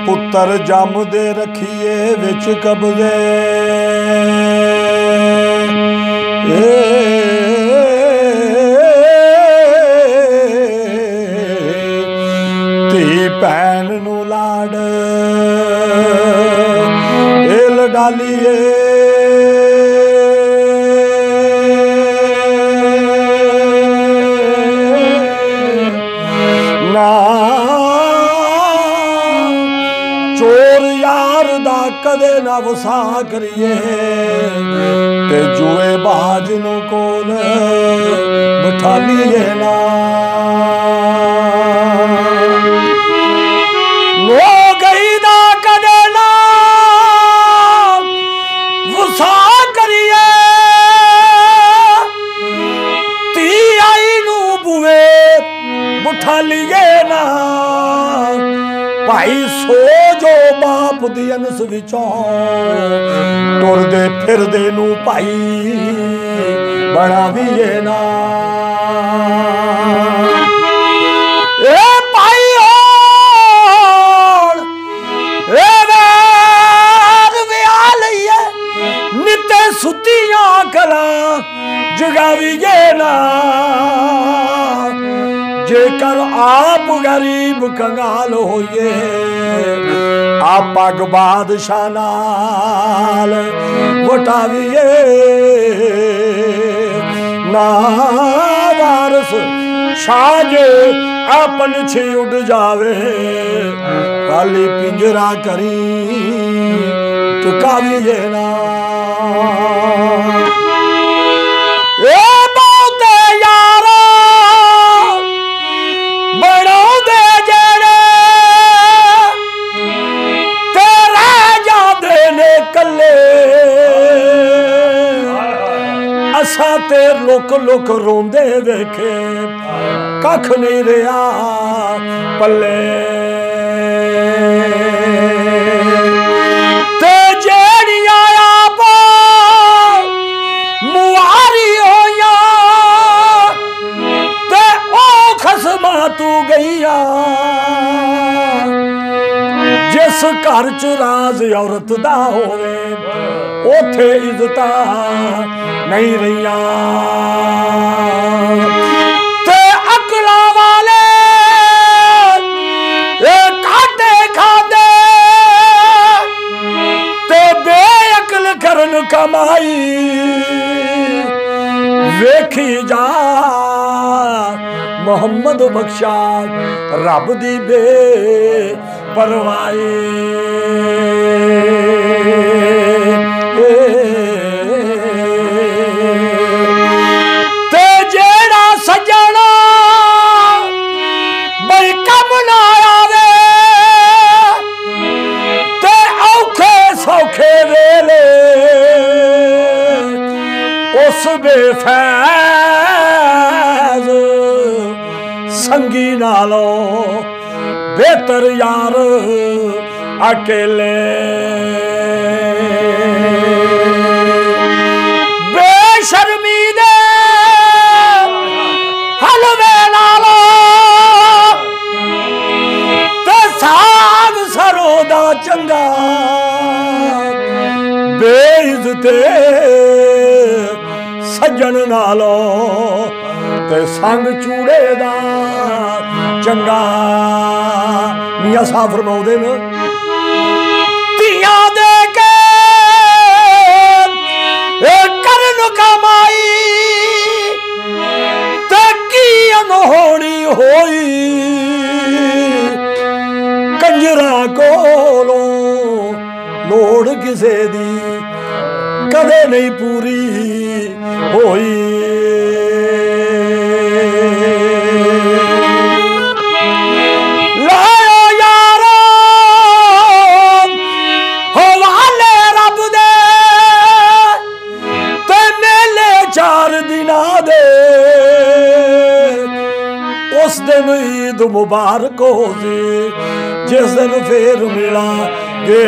पुत्र जमदे रखिए विच कबजे धी भैन नू लाड इल डालिए ना चोर यार दा कदे ना वसा करिए ते जुए बाज नू कोल बिठा लिए ना लो गई ना कदे ना वसा करिए ती आई नू बुए बिठा लिए ना भाई सो जो बाप दी अनस विचों तुरदे फिरदे नू भाई बनावीए ना ए भाई होण ए वैर विआ लईए निते सुतियां कला जगावीए ना जेकर आप गरीब कंगाल होइए आप पग बादशाह नाल वटाविए ना वारस शाह जे अपन छे उड़ जावे खाली पिंजरा करी टुकाविए ना ए बहुते यारा बनाउंदे जेड़े ते रह जांदे ने कल्ले असा ते लुक लुक रोंदे वेखे कख नहीं रहा पल्ले ते जेड़ियां आप मुआरी होया ते ओ खसमा तू गईया जिस घर च राज औरत दा होवे ओथे इज्जत नहीं रहिया ते अकला वाले काटे खादे ते बेअकल करन कमाई वेखी जा मोहम्मद बख्शा रब दी बे परवाई ते जेड़ा सजना बई कम ना आवे ते औखे सौखे वेले उस बेफैज संगी नालों बेहतर यार अकेले बेशर्मी दे हलवे नालो ते साग सरों दा चंगा बेइज्जते सज्जन नालो ते संग चूड़े दा चंगा मियां साहब फरमाउंदे ने तियां दे के करन कमाई ते की अनहोनी होई कंजरा कोलों लोड़ किसे दी कदे नहीं पूरी होई उस दिन ईद मुबारक हो सी जिस दिन फिर मिला गे